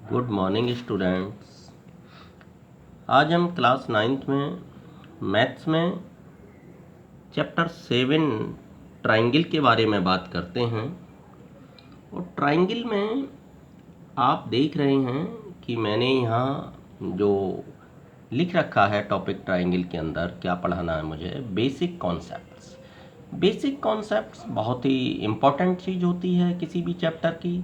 Good morning students. आज हम class 9th में मैथ्स में चैप्टर 7 ट्राइंगल के बारे में बात करते हैं। और ट्राइंगल में आप देख रहे हैं कि मैंने यहाँ जो लिख रखा है टॉपिक ट्राइंगल के अंदर क्या पढ़ाना है मुझे, बेसिक कॉन्सेप्ट्स। बेसिक कॉन्सेप्ट्स बहुत ही इम्पॉर्टेंट चीज़ होती है किसी भी चैप्टर की।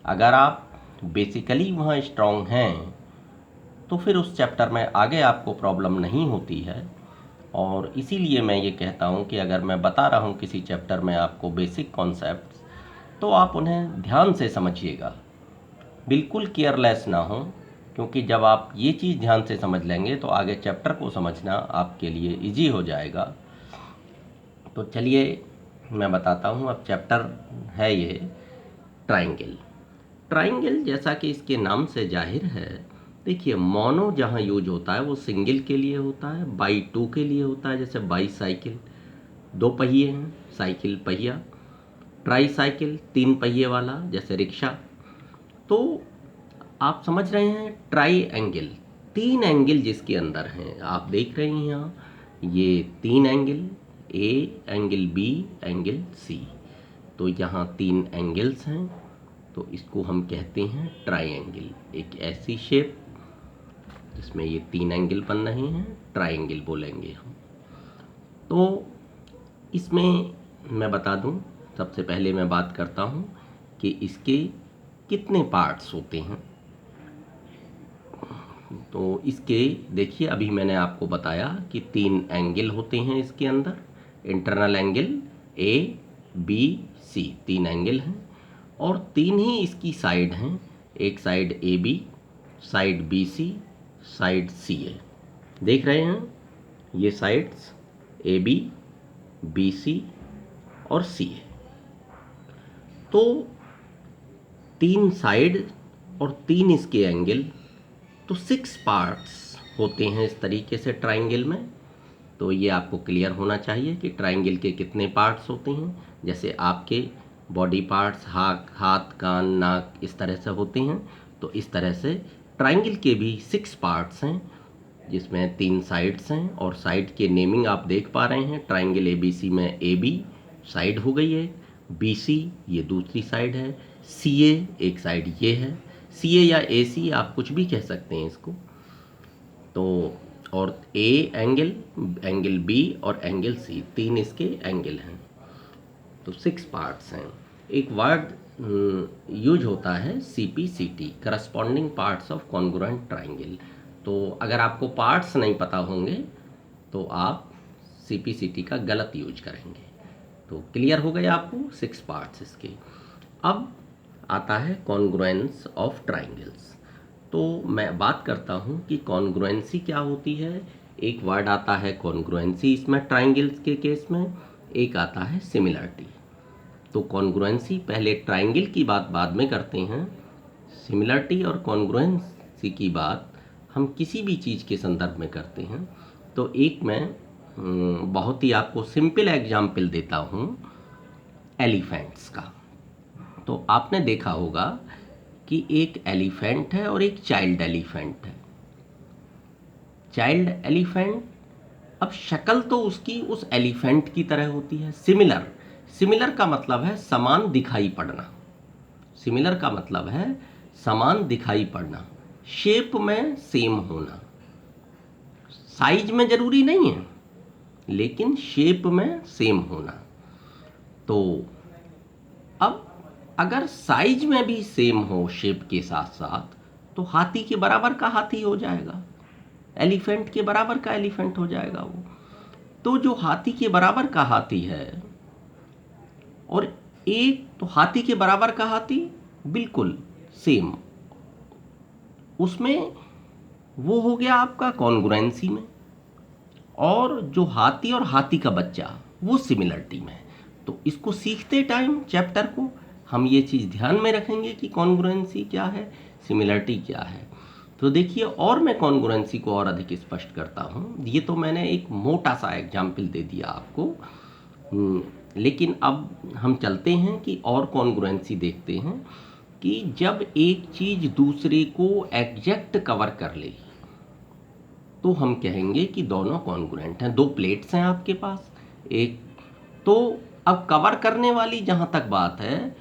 अगर आप बेसिकली वहाँ स्ट्रॉन्ग हैं तो फिर उस चैप्टर में आगे आपको प्रॉब्लम नहीं होती है। और इसीलिए मैं ये कहता हूँ कि अगर मैं बता रहा हूँ किसी चैप्टर में आपको बेसिक कॉन्सेप्ट्स, तो आप उन्हें ध्यान से समझिएगा, बिल्कुल केयरलेस ना हो, क्योंकि जब आप ये चीज़ ध्यान से समझ लेंगे तो आगे चैप्टर को समझना आपके लिए इजी हो जाएगा। तो चलिए मैं बताता हूँ। अब चैप्टर है ये ट्राइंगल। ट्राइंगल जैसा कि इसके नाम से जाहिर है, देखिए मोनो जहाँ यूज होता है वो सिंगल के लिए होता है, बाई टू के लिए होता है, जैसे बाई साइकिल, दो पहिए हैं, साइकिल पहिया। ट्राई साइकिल, तीन पहिए वाला, जैसे रिक्शा। तो आप समझ रहे हैं, ट्राई एंगल, तीन एंगल जिसके अंदर हैं, आप देख रहे हैं यहाँ ये तीन angle, A angle, B angle, C. तो यहाँ तीन एंगल्स हैं, तो इसको हम कहते हैं ट्राइंगल। एक ऐसी शेप जिसमें ये तीन एंगल बन रहे हैं, ट्राइंगल बोलेंगे हम। तो इसमें मैं बता दूं, सबसे पहले मैं बात करता हूं कि इसके कितने पार्ट्स होते हैं। तो इसके देखिए, अभी मैंने आपको बताया कि तीन एंगल होते हैं इसके अंदर। Internal angle A B C, तीन एंगल हैं, और तीन ही इसकी साइड हैं। एक side A B, side B C, side C A. देख रहे हैं ये साइड्स ए बी सी और सी ए। तो तीन साइड और तीन इसके एंगल, तो 6 पार्ट्स होते हैं इस तरीके से ट्राइंगल में। तो ये आपको क्लियर होना चाहिए कि ट्राइंगल के कितने पार्ट्स होते हैं। जैसे आपके बॉडी पार्ट्स हाथ कान नाक इस तरह से होते हैं, तो इस तरह से ट्राइंगल के भी 6 पार्ट्स हैं, जिसमें तीन साइड्स हैं। और साइड के नेमिंग आप देख पा रहे हैं, ट्राइंगल ए बी सी में ए बी साइड हो गई है, बी सी ये दूसरी साइड है, सी ए एक साइड ये है। सी ए या ए सी आप कुछ भी कह सकते हैं इसको। तो और ए एंगल, एंगल बी और एंगल सी, तीन इसके एंगल हैं। तो 6 पार्ट्स हैं। एक वर्ड यूज होता है CPCT, corresponding parts of congruent triangle. तो अगर आपको पार्ट्स नहीं पता होंगे तो आप CPCT का गलत यूज करेंगे। तो क्लियर हो गए आपको 6 पार्ट्स इसके। अब आता है कॉन्ग्रुएंस ऑफ ट्राइंगल्स। तो मैं बात करता हूँ कि कॉन्ग्रुएंसी क्या होती है। एक वर्ड आता है कॉन्ग्रुएंसी इसमें ट्राइंगल्स के केस में, एक आता है सिमिलरिटी। तो कॉन्ग्रुएंसी पहले, ट्राइंगल की बात बाद में करते हैं, सिमिलरिटी और कॉन्ग्रुएंसी की बात हम किसी भी चीज़ के संदर्भ में करते हैं। तो एक मैं बहुत ही आपको सिंपल एग्जाम्पल देता हूँ एलिफेंट्स का। तो आपने देखा होगा कि एक एलिफेंट है और एक चाइल्ड एलिफेंट है। चाइल्ड एलिफेंट, अब शक्ल तो उसकी उस एलिफेंट की तरह होती है, सिमिलर। सिमिलर का मतलब है समान दिखाई पड़ना। सिमिलर का मतलब है समान दिखाई पड़ना, शेप में सेम होना। साइज में जरूरी नहीं है, लेकिन शेप में सेम होना। तो अब अगर साइज में भी सेम हो शेप के साथ साथ, तो हाथी के बराबर का हाथी हो जाएगा, एलिफेंट के बराबर का एलिफेंट हो जाएगा वो। तो जो हाथी के बराबर का हाथी है और एक, तो हाथी के बराबर का हाथी बिल्कुल सेम, उसमें वो हो गया आपका कॉन्ग्रुएंसी में। और जो हाथी और हाथी का बच्चा वो सिमिलरिटी में। तो इसको सीखते टाइम चैप्टर को हम ये चीज़ ध्यान में रखेंगे कि कॉन्ग्रुएंसी क्या है, सिमिलरिटी क्या है। तो देखिए, और मैं कॉन्ग्रुएंसी को और अधिक स्पष्ट करता हूँ। ये तो मैंने एक मोटा सा एग्जाम्पल दे दिया आपको, लेकिन अब हम चलते हैं कि और कॉन्ग्रुएंसी देखते हैं। कि जब एक चीज दूसरे को एग्जैक्ट कवर कर ले तो हम कहेंगे कि दोनों कॉन्ग्रुएंट हैं। दो प्लेट्स हैं आपके पास, एक तो अब कवर करने वाली जहां तक बात है,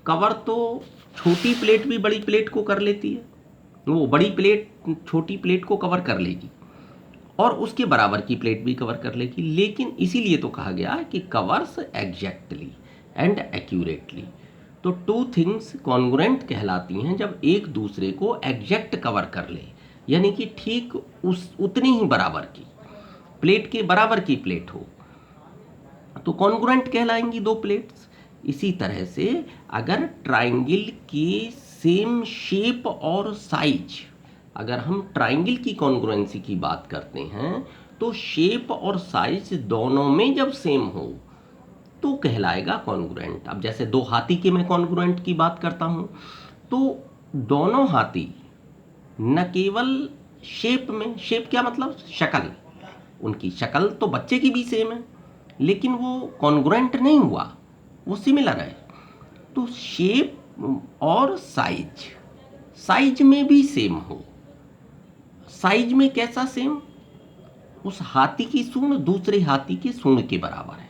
कवर तो छोटी प्लेट भी बड़ी प्लेट को कर लेती है, वो बड़ी प्लेट छोटी प्लेट को कवर कर लेगी और उसके बराबर की प्लेट भी कवर कर लेगी, लेकिन इसीलिए तो कहा गया कि कवर्स एग्जैक्टली एंड एक्यूरेटली। तो टू थिंग्स कॉन्ग्रुएंट कहलाती हैं जब एक दूसरे को एग्जैक्ट कवर कर ले, यानी कि ठीक उस उतनी ही बराबर की प्लेट के बराबर की प्लेट हो तो कॉन्ग्रुएंट कहलाएंगी दो प्लेट्स। इसी तरह से अगर ट्राइंगल की सेम शेप और साइज, अगर हम ट्राइंगल की कॉन्ग्रुएंसी की बात करते हैं तो शेप और साइज दोनों में जब सेम हो तो कहलाएगा कॉन्ग्रुएंट। अब जैसे दो हाथी के मैं कॉन्ग्रुएंट की बात करता हूं तो दोनों हाथी न केवल शेप में, शेप क्या मतलब शक्ल, उनकी शक्ल तो बच्चे की भी सेम है लेकिन वो कॉन्ग्रुएंट नहीं हुआ, वो सिमिलर है। तो शेप और साइज, साइज में भी सेम हो। साइज में कैसा सेम? उस हाथी की सूंड दूसरे हाथी की सूंड के बराबर है।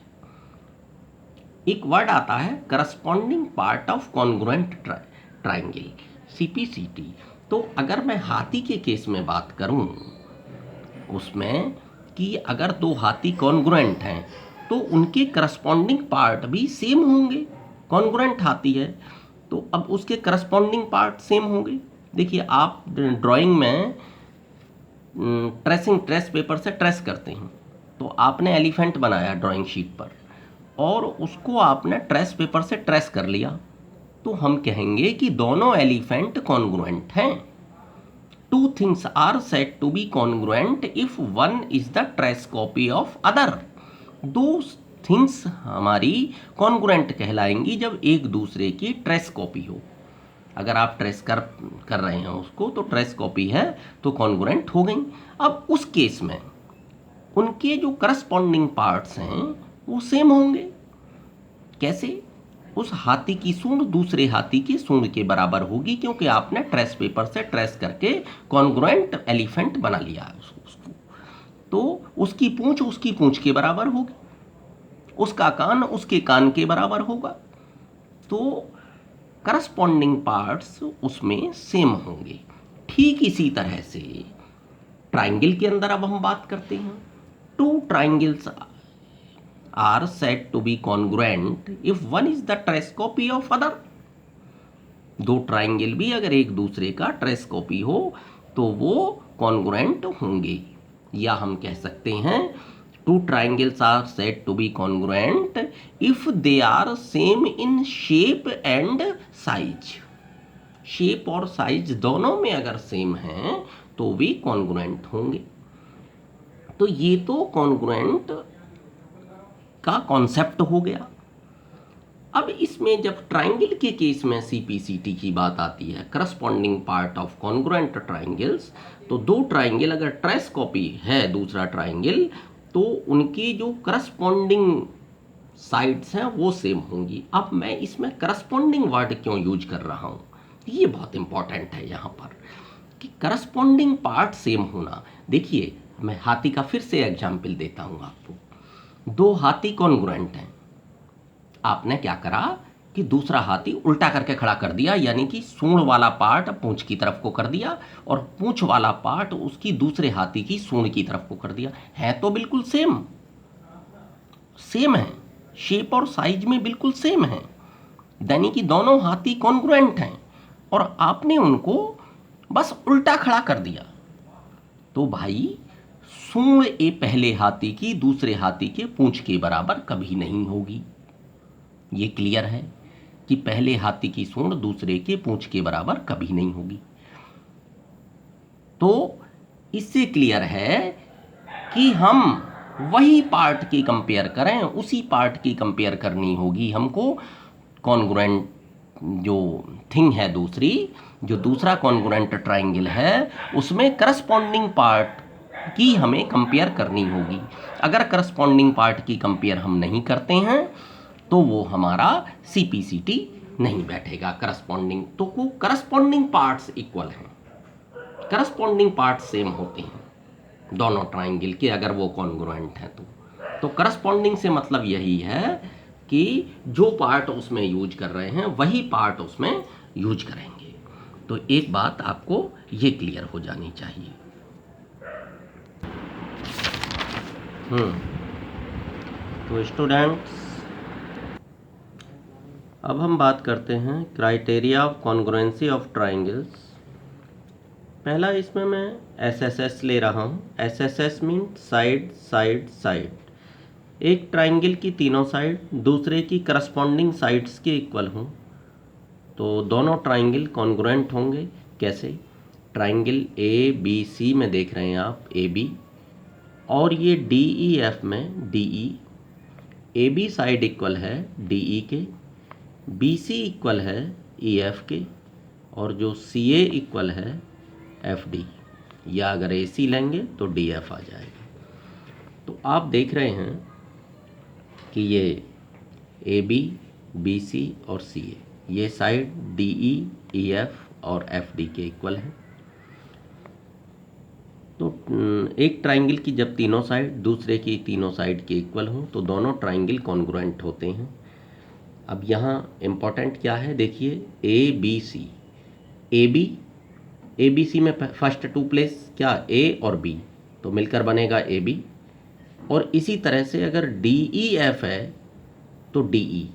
एक वर्ड आता है corresponding part of congruent triangle, CPCT। तो अगर मैं हाथी के केस में बात करूं उसमें कि अगर दो हाथी कॉन्ग्रुएंट हैं तो उनके करस्पॉन्डिंग पार्ट भी सेम होंगे। कॉन्ग्रुएंट हाथी है तो अब उसके करस्पॉन्डिंग पार्ट सेम होंगे। देखिए आप ड्राइंग में ट्रेस पेपर से ट्रेस करते हैं, तो आपने एलिफेंट बनाया ड्राइंग शीट पर और उसको आपने ट्रेस पेपर से ट्रेस कर लिया, तो हम कहेंगे कि दोनों एलिफेंट कॉन्ग्रुएंट हैं। Two things are said to be congruent if one is the trace copy of other. दो थिंग्स हमारी कॉन्ग्रुएंट कहलाएंगी जब एक दूसरे की ट्रेस कॉपी हो। अगर आप ट्रेस कर रहे हैं उसको तो ट्रेस कॉपी है तो कॉन्ग्रुएंट हो गई। अब उस केस में उनके जो करस्पॉन्डिंग पार्ट्स हैं वो सेम होंगे। कैसे? उस हाथी की सूंड दूसरे हाथी की सूंड के बराबर होगी क्योंकि आपने ट्रेस पेपर से ट्रेस करके कॉन्ग्रुएंट एलिफेंट बना लिया है उसको। तो उसकी पूंछ के बराबर होगी, उसका कान उसके कान के बराबर होगा, तो करस्पॉन्डिंग पार्ट्स उसमें सेम होंगे। ठीक इसी तरह से ट्राइंगल के अंदर अब हम बात करते हैं। Two triangles are said to be congruent if one is the trace copy of other. दो ट्राइंगल भी अगर एक दूसरे का ट्रेस कॉपी हो तो वो कॉन्ग्रुएंट होंगे। या हम कह सकते हैं two triangles are said to be congruent if they are same in shape and size. Shape और साइज दोनों में अगर सेम हैं तो वे कॉन्ग्रुएंट होंगे। तो ये तो कॉन्ग्रुएंट का कॉन्सेप्ट हो गया। अब इसमें जब ट्राइंगल के केस में CPCT की बात आती है, corresponding part of congruent triangles, तो दो ट्राइंगल अगर ट्रेस कॉपी है दूसरा ट्राइंगल तो उनकी जो करस्पॉन्डिंग साइड्स हैं वो सेम होंगी। अब मैं इसमें करस्पॉन्डिंग वर्ड क्यों यूज कर रहा हूँ, ये बहुत इंपॉर्टेंट है यहाँ पर कि करस्पॉन्डिंग पार्ट सेम होना। देखिए मैं हाथी का फिर से एग्जाम्पल देता हूँ आपको। दो हाथी कॉन्ग्रुएंट हैं, आपने क्या करा कि दूसरा हाथी उल्टा करके खड़ा कर दिया, यानी कि सूंड वाला पार्ट पूंछ की तरफ को कर दिया और पूंछ वाला पार्ट उसकी दूसरे हाथी की सूंड की तरफ को कर दिया। है तो बिल्कुल सेम है, शेप और साइज में बिल्कुल सेम है, यानी कि दोनों हाथी कॉन्ग्रुएंट हैं और आपने उनको बस उल्टा खड़ा कर दिया। तो भाई सूंड पहले हाथी की दूसरे हाथी के पूंछ के बराबर कभी नहीं होगी। ये क्लियर है कि पहले हाथी की सूंड दूसरे के पूंछ के बराबर कभी नहीं होगी। तो इससे क्लियर है कि हम वही पार्ट की कंपेयर करें, उसी पार्ट की कंपेयर करनी होगी हमको। कॉन्ग्रुएंट जो थिंग है दूसरी, जो दूसरा कॉन्ग्रुएंट ट्राइंगल है उसमें करस्पॉन्डिंग पार्ट की हमें कंपेयर करनी होगी। अगर करस्पॉन्डिंग पार्ट की कंपेयर हम नहीं करते हैं तो वो हमारा CPCT नहीं बैठेगा करस्पॉन्डिंग, तो वो करस्पॉन्डिंग पार्ट्स इक्वल हैं, करस्पॉन्डिंग पार्ट्स सेम होते हैं दोनों ट्राइंगल के अगर वो कॉन्ग्रुएंट हैं तो करस्पॉन्डिंग से मतलब यही है कि जो पार्ट उसमें यूज कर रहे हैं वही पार्ट उसमें यूज करेंगे। तो एक बात आपको ये क्लियर हो जानी चाहिए। तो स्टूडेंट्स अब हम बात करते हैं criteria of congruency of triangles. पहला इसमें मैं SSS ले रहा हूँ। SSS mean side side side. एक ट्राइंगल की तीनों साइड दूसरे की करस्पॉन्डिंग साइड्स के इक्वल हों तो दोनों ट्राइंगल कॉन्ग्रुएंट होंगे। कैसे? ट्राइंगल ABC में देख रहे हैं आप AB, और ये DEF में DE। AB साइड इक्वल है DE के, BC इक्वल है EF के, और जो CA इक्वल है FD, या अगर AC लेंगे तो DF आ जाएगा। तो आप देख रहे हैं कि ये AB, BC और CA ये साइड DE, EF और FD के इक्वल है। तो एक ट्राइंगल की जब तीनों साइड दूसरे की तीनों साइड के इक्वल हों तो दोनों ट्राइंगल कॉन्ग्रुएंट होते हैं। अब यहाँ इम्पोर्टेंट क्या है देखिए, ABC, ABC में फर्स्ट टू प्लेस क्या A और B, तो मिलकर बनेगा AB। और इसी तरह से अगर DEF है तो DE,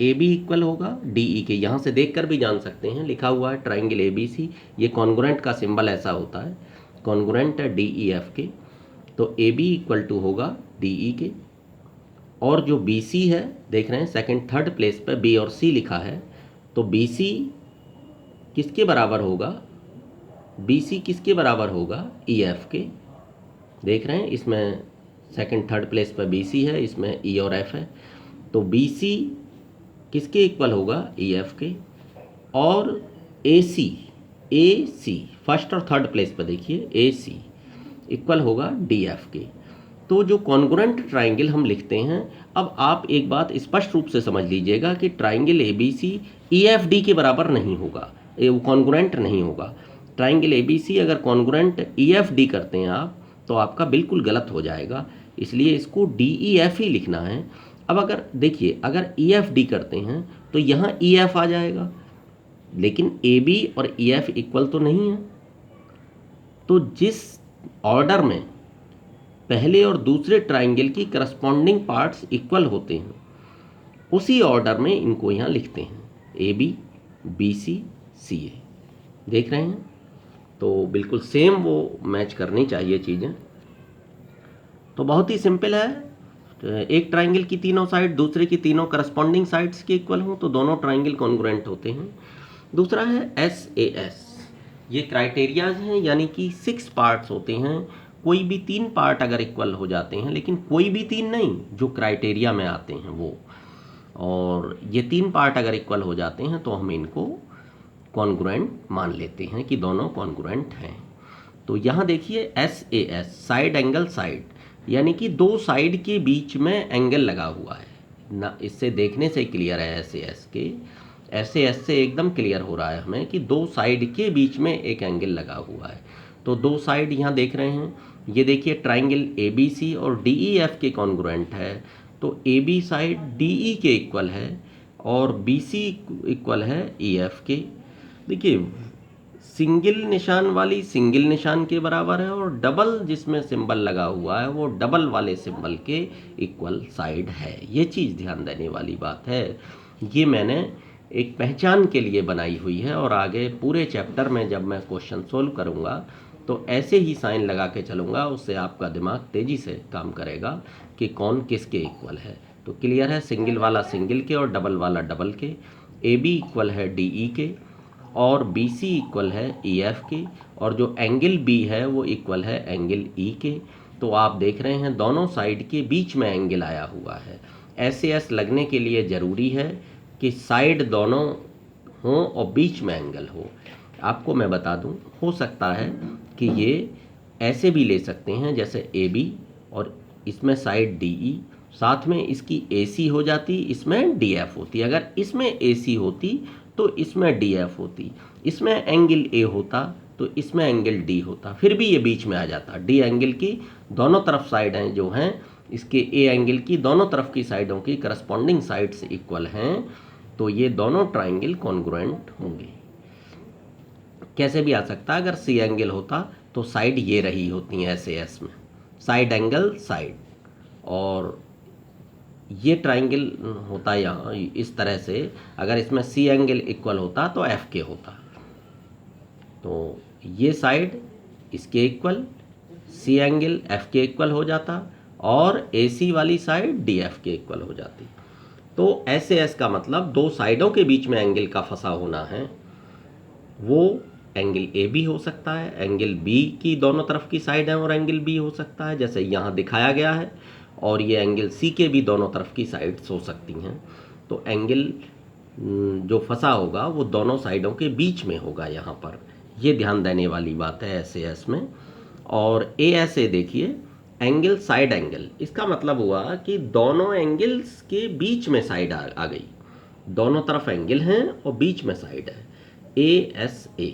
AB इक्वल होगा DE के। यहाँ से देखकर भी जान सकते हैं, लिखा हुआ है ट्राइंगल ABC, ये कॉन्ग्रुएंट का सिंबल ऐसा होता है, कॉन्ग्रुएंट है DEF के, तो AB इक्वल टू होगा DE के। और जो BC है देख रहे हैं सेकंड थर्ड प्लेस पर B और C लिखा है, तो BC किसके बराबर होगा? BC किसके बराबर होगा? EF के। देख रहे हैं इसमें सेकंड थर्ड प्लेस पर BC है, इसमें E और F है, तो BC किसके इक्वल होगा? EF के। और AC फर्स्ट और थर्ड प्लेस पर देखिए AC इक्वल होगा DF के। तो जो कॉन्ग्रुएंट ट्राइंगल हम लिखते हैं, अब आप एक बात स्पष्ट रूप से समझ लीजिएगा कि ट्राइंगल ABC EFD के बराबर नहीं होगा, वो कॉन्ग्रुएंट नहीं होगा। ट्राइंगल ABC अगर कॉन्ग्रुएंट EFD करते हैं आप तो आपका बिल्कुल गलत हो जाएगा, इसलिए इसको DEF ही लिखना है। अब अगर देखिए अगर EFD करते हैं तो यहाँ EF आ जाएगा, लेकिन AB और EF इक्वल तो नहीं है। तो जिस ऑर्डर में पहले और दूसरे ट्राइंगल की करस्पॉन्डिंग पार्ट्स इक्वल होते हैं उसी ऑर्डर में इनको यहाँ लिखते हैं, AB, BC, CA। देख रहे हैं, तो बिल्कुल सेम वो मैच करनी चाहिए चीज़ें। तो बहुत ही सिंपल है, एक ट्राइंगल की तीनों साइड दूसरे की तीनों करस्पॉन्डिंग साइड्स के इक्वल हों तो दोनों ट्राइंगल कॉन्ग्रुएंट होते हैं। दूसरा है SAS, ये क्राइटेरियाज हैं, यानी कि 6 पार्ट्स होते हैं। कोई भी 3 पार्ट अगर इक्वल हो जाते हैं, लेकिन कोई भी 3 नहीं, जो क्राइटेरिया में आते हैं वो, और ये 3 पार्ट अगर इक्वल हो जाते हैं तो हम इनको कॉन्ग्रुएंट मान लेते हैं कि दोनों कॉन्ग्रुएंट हैं। तो यहाँ देखिए SAS साइड एंगल साइड, यानी कि दो साइड के बीच में एंगल लगा हुआ है ना, इससे देखने से क्लियर है SAS से एकदम क्लियर हो रहा है हमें कि दो साइड के बीच में एक एंगल लगा हुआ है। तो दो साइड यहाँ देख रहे हैं, ये देखिए ट्राइंगल ABC और DEF के कॉन्ग्रुएंट है, तो AB साइड DE के इक्वल है और BC इक्वल है EF के। देखिए सिंगल निशान वाली सिंगल निशान के बराबर है, और डबल जिसमें सिंबल लगा हुआ है वो डबल वाले सिंबल के इक्वल साइड है। ये चीज़ ध्यान देने वाली बात है, ये मैंने एक पहचान के लिए बनाई हुई है, और आगे पूरे चैप्टर में जब मैं क्वेश्चन सोल्व करूँगा तो ऐसे ही साइन लगा के चलूँगा, उससे आपका दिमाग तेज़ी से काम करेगा कि कौन किसके इक्वल है। तो क्लियर है, सिंगल वाला सिंगल के और डबल वाला डबल के, AB इक्वल है DE के और BC इक्वल है EF के, और जो एंगल B है वो इक्वल है एंगल E के। तो आप देख रहे हैं दोनों साइड के बीच में एंगल आया हुआ है। SAS लगने के लिए ज़रूरी है कि साइड दोनों हों और बीच में एंगल हो। आपको मैं बता दूं, हो सकता है कि ये ऐसे भी ले सकते हैं जैसे AB और इसमें साइड DE, साथ में इसकी AC हो जाती, इसमें DF होती। अगर इसमें AC होती तो इसमें DF होती, इसमें एंगल A होता तो इसमें एंगल D होता, फिर भी ये बीच में आ जाता। D एंगल की दोनों तरफ साइडें जो हैं इसके A एंगल की दोनों तरफ की साइडों की करस्पॉन्डिंग साइड्स इक्वल हैं, तो ये दोनों ट्राइंगल कॉन्ग्रुएंट होंगे। कैसे भी आ सकता है, अगर C एंगल होता तो साइड ये रही होती हैं SAS में, साइड एंगल साइड, और ये ट्राइंगल होता यहाँ इस तरह से, अगर इसमें C एंगल इक्वल होता तो FK होता। तो ये साइड इसके equal, C angle FK equal हो जाता, और AC वाली साइड DF के इक्वल हो जाती। तो SAS का मतलब दो साइडों के बीच में एंगल का फंसा होना है। वो एंगल AB हो सकता है, एंगल B की दोनों तरफ की साइड है, और एंगल B हो सकता है जैसे यहाँ दिखाया गया है, और ये एंगल C के भी दोनों तरफ की साइड्स हो सकती हैं। तो एंगल जो फंसा होगा वो दोनों साइडों के बीच में होगा यहाँ पर, ये ध्यान देने वाली बात है SAS में। और ASA देखिए, एंगल साइड एंगल, इसका मतलब हुआ कि दोनों एंगल्स के बीच में साइड आ गई, दोनों तरफ एंगल हैं और बीच में साइड है। ASA,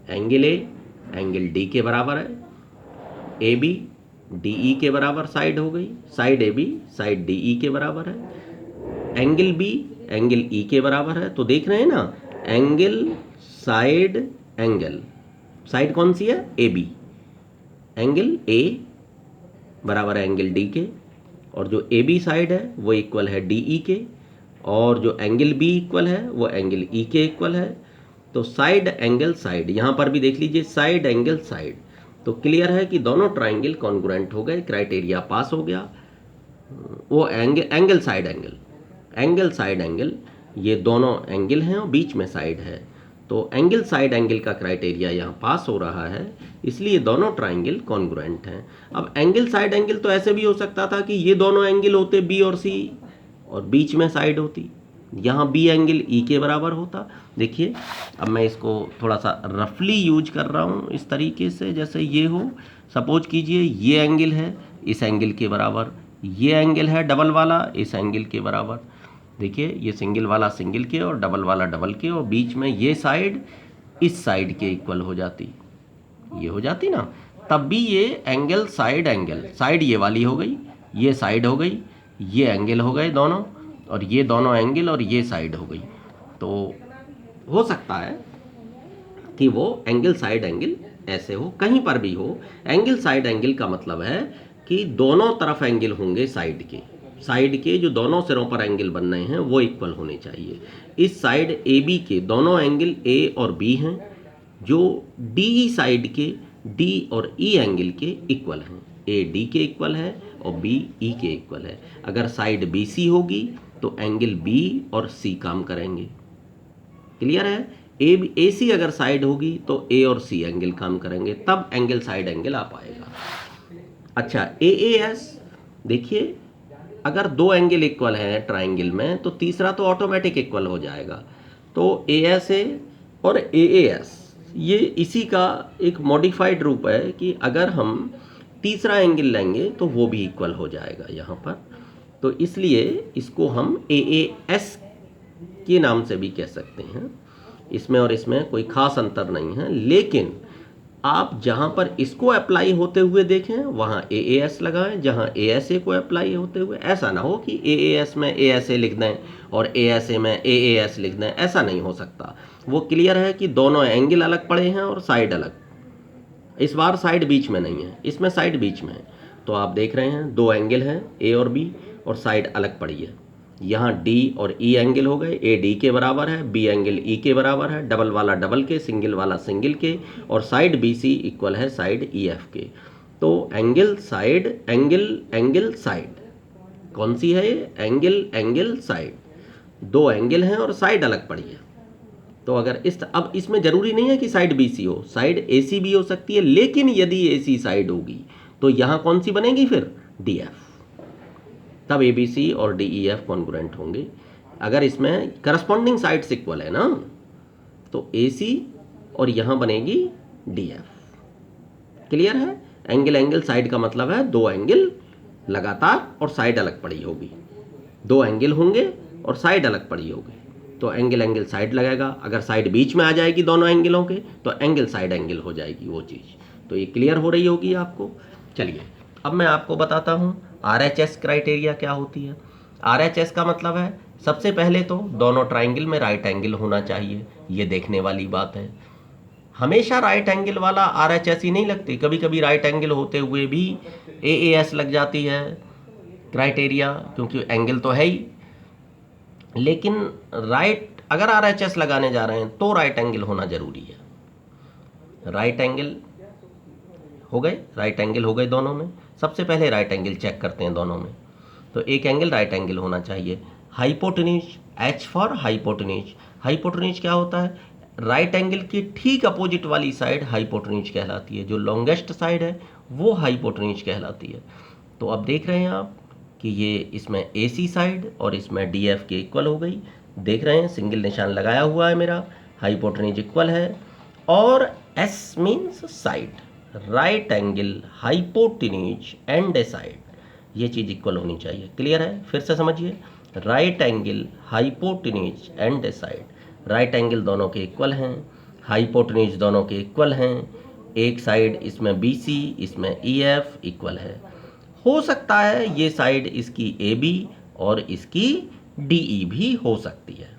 angle A angle D के बराबर है, AB DE के बराबर साइड हो गई, साइड AB साइड DE के बराबर है, एंगल B एंगल E के बराबर है। तो देख रहे हैं ना, एंगल साइड कौन सी है? AB, एंगल A बराबर है एंगल D के, और जो AB साइड है वो इक्वल है DE के, और जो एंगल B इक्वल है वो एंगल E के इक्वल है। तो साइड एंगल साइड, यहाँ पर भी देख लीजिए साइड एंगल साइड, तो क्लियर है कि दोनों ट्राइंगल कॉन्ग्रुएंट हो गए, क्राइटेरिया पास हो गया। वो एंगल साइड एंगल, ये दोनों एंगल हैं और बीच में साइड है, तो एंगल साइड एंगल का क्राइटेरिया यहाँ पास हो रहा है, इसलिए दोनों ट्राइंगल कॉन्ग्रुएंट हैं। अब एंगल साइड एंगल तो ऐसे भी हो सकता था कि ये दोनों एंगल होते B और C, और बीच में साइड होती, यहाँ B एंगल E के बराबर होता। देखिए अब मैं इसको थोड़ा सा रफली यूज कर रहा हूँ इस तरीके से, जैसे ये हो, सपोज कीजिए ये एंगल है इस एंगल के बराबर, ये एंगल है डबल वाला इस एंगल के बराबर। देखिए ये सिंगल वाला सिंगल के और डबल वाला डबल के, और बीच में ये साइड इस साइड के इक्वल हो जाती, ये हो जाती ना, तब भी ये एंगल साइड ये वाली हो गई, ये साइड हो गई, ये एंगल हो गए दोनों, और ये दोनों एंगल और ये साइड हो गई। तो हो सकता है कि वो एंगल साइड एंगल ऐसे हो, कहीं पर भी हो। एंगल साइड एंगल का मतलब है कि दोनों तरफ एंगल होंगे साइड के जो दोनों सिरों पर एंगल बन रहे हैं वो इक्वल होने चाहिए। इस साइड AB के दोनों एंगल A और B हैं, जो DE साइड के D और E एंगल के इक्वल हैं। A D के इक्वल है और B E के इक्वल है। अगर साइड BC होगी तो एंगल B और C काम करेंगे, क्लियर है। AC अगर साइड होगी तो A और C एंगल काम करेंगे, तब एंगल साइड एंगल आ पाएगा। अच्छा, AAS देखिए, अगर दो एंगल इक्वल हैं ट्राइंगल में तो तीसरा तो ऑटोमेटिक इक्वल हो जाएगा। तो ASA और AAS ये इसी का एक मॉडिफाइड रूप है कि अगर हम तीसरा एंगल लेंगे तो वो भी इक्वल हो जाएगा यहाँ पर। तो इसलिए इसको हम AAS के नाम से भी कह सकते हैं। इसमें और इसमें कोई खास अंतर नहीं है, लेकिन आप जहाँ पर इसको अप्लाई होते हुए देखें वहाँ AAS लगाएं, जहाँ ASA को अप्लाई होते हुए। ऐसा ना हो कि AAS में ASA लिख दें और ASA में AAS लिख दें, ऐसा नहीं हो सकता। वो क्लियर है कि दोनों एंगल अलग पड़े हैं और साइड अलग। इस बार साइड बीच में नहीं है, इसमें साइड बीच में है। तो आप देख रहे हैं दो एंगल हैं A और B, और साइड अलग पड़ी है। यहाँ D और E एंगल हो गए, A D के बराबर है, B एंगल E के बराबर है, डबल वाला डबल के, सिंगल वाला सिंगल के, और साइड BC इक्वल है साइड EF के। तो एंगल साइड एंगल साइड कौन सी है? Angle side. दो एंगल हैं और साइड अलग पड़ी है। तो अगर अब इसमें जरूरी नहीं है कि साइड BC हो, साइड AC भी हो सकती है, लेकिन यदि AC साइड होगी तो यहाँ कौन सी बनेगी फिर? DF। तब ABC और DEF कॉन्ग्रुएंट होंगे। अगर इसमें करस्पॉन्डिंग साइड्स इक्वल है ना, तो AC और यहाँ बनेगी DF। क्लियर है? एंगल साइड का मतलब है दो एंगल लगातार और साइड अलग पड़ी होगी, 2 एंगल होंगे और साइड अलग पड़ी होगी, तो एंगल एंगल साइड लगेगा। अगर साइड बीच में आ जाएगी दोनों एंगलों के तो एंगल साइड एंगल हो जाएगी वो चीज़। तो ये क्लियर हो रही होगी आपको। चलिए अब मैं आपको बताता हूँ RHS क्राइटेरिया क्या होती है। RHS का मतलब है सबसे पहले तो दोनों ट्राइंगल में राइट एंगल होना चाहिए, ये देखने वाली बात है। हमेशा राइट एंगल वाला RHS ही नहीं लगती, कभी कभी राइट एंगल होते हुए भी AAS लग जाती है क्राइटेरिया, क्योंकि एंगल तो है ही। लेकिन राइट अगर RHS लगाने जा रहे हैं तो राइट एंगल होना जरूरी है। राइट एंगल हो गए, राइट एंगल हो गए दोनों में। सबसे पहले राइट एंगल चेक करते हैं दोनों में, तो एक एंगल राइट एंगल होना चाहिए। Hypotenuse, H for hypotenuse. Hypotenuse क्या होता है? राइट एंगल की ठीक अपोजिट वाली साइड हाइपोटेन्यूज कहलाती है, जो लॉन्गेस्ट साइड है वो हाइपोटेन्यूज कहलाती है। तो अब देख रहे हैं आप कि ये इसमें AC साइड और इसमें DF के इक्वल हो गई। देख रहे हैं सिंगल निशान लगाया हुआ है मेरा, हाइपोटेन्यूज इक्वल है। और S means side, right angle hypotenuse and A side, ये चीज़ इक्वल होनी चाहिए। क्लियर है? फिर से समझिए, right angle hypotenuse and A side, right angle दोनों के इक्वल हैं, हाइपोटेन्यूज दोनों के इक्वल हैं, एक साइड इसमें BC इसमें EF इक्वल है। हो सकता है ये साइड इसकी AB और इसकी DE भी हो सकती है।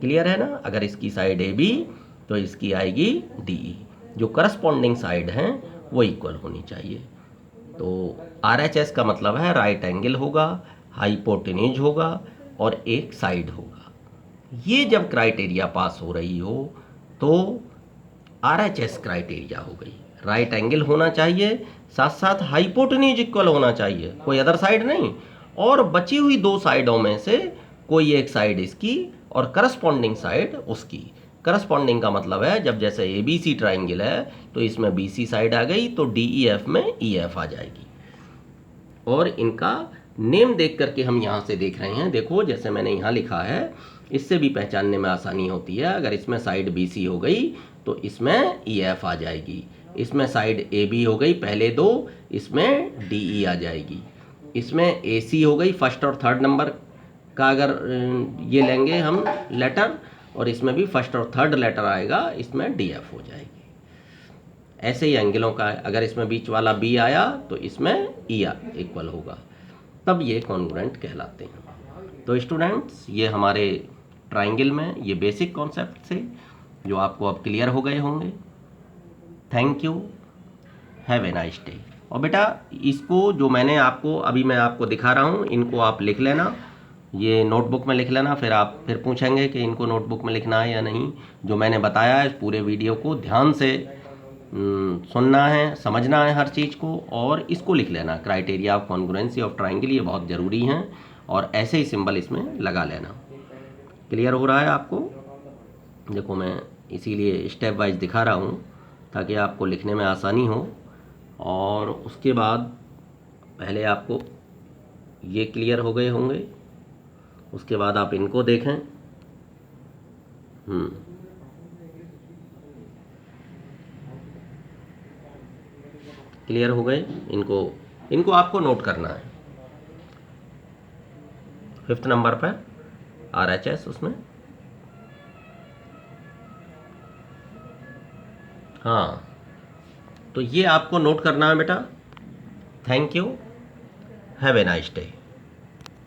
क्लियर है ना? अगर इसकी साइड AB तो इसकी आएगी DE, जो करस्पॉन्डिंग साइड हैं वो इक्वल होनी चाहिए। तो RHS का मतलब है राइट एंगल होगा, हाइपोटेन्यूज होगा और एक साइड होगा। ये जब क्राइटेरिया पास हो रही हो तो RHS क्राइटेरिया हो गई। राइट एंगल होना चाहिए, साथ साथ हाइपोटेन्यूज इक्वल होना चाहिए, कोई अदर साइड नहीं, और बची हुई 2 साइडों में से कोई एक साइड इसकी और करस्पॉन्डिंग साइड उसकी। करस्पॉन्डिंग का मतलब है जब जैसे ABC ट्राइंगल है तो इसमें BC साइड आ गई तो DEF में EF आ जाएगी। और इनका नेम देख करके हम यहाँ से देख रहे हैं, देखो जैसे मैंने यहाँ लिखा है, इससे भी पहचानने में आसानी होती है। अगर इसमें साइड BC हो गई तो इसमें EF आ जाएगी, इसमें साइड AB हो गई पहले 2, इसमें DE आ जाएगी, इसमें AC हो गई फर्स्ट और थर्ड नंबर का अगर ये लेंगे हम लेटर, और इसमें भी फर्स्ट और थर्ड लेटर आएगा, इसमें DF हो जाएगी। ऐसे ही एंगलों का है, अगर इसमें बीच वाला B आया तो इसमें E इक्वल होगा, तब ये कॉन्ग्रुएंट कहलाते हैं। तो स्टूडेंट्स ये हमारे ट्राइंगल में ये बेसिक कॉन्सेप्ट थे जो आपको अब क्लियर हो गए होंगे। Thank you, have a nice day. और बेटा इसको जो मैं आपको दिखा रहा हूँ, इनको आप लिख लेना, ये नोटबुक में लिख लेना, फिर आप पूछेंगे कि इनको नोटबुक में लिखना है या नहीं। जो मैंने बताया है पूरे वीडियो को ध्यान से सुनना है, समझना है हर चीज़ को, और इसको लिख लेना, criteria of congruency of triangle, ये बहुत ज़रूरी हैं, और ऐसे ही सिंबल इसमें लगा लेना। क्लियर हो रहा है आपको? देखो मैं इसीलिए स्टेप वाइज दिखा रहा हूँ ताकि आपको लिखने में आसानी हो। और उसके बाद पहले आपको ये क्लियर हो गए होंगे, उसके बाद आप इनको देखें। क्लियर हो गए? इनको आपको नोट करना है 5th नंबर पर RHS उसमें। हाँ, तो ये आपको नोट करना है बेटा। Thank you, have a nice day.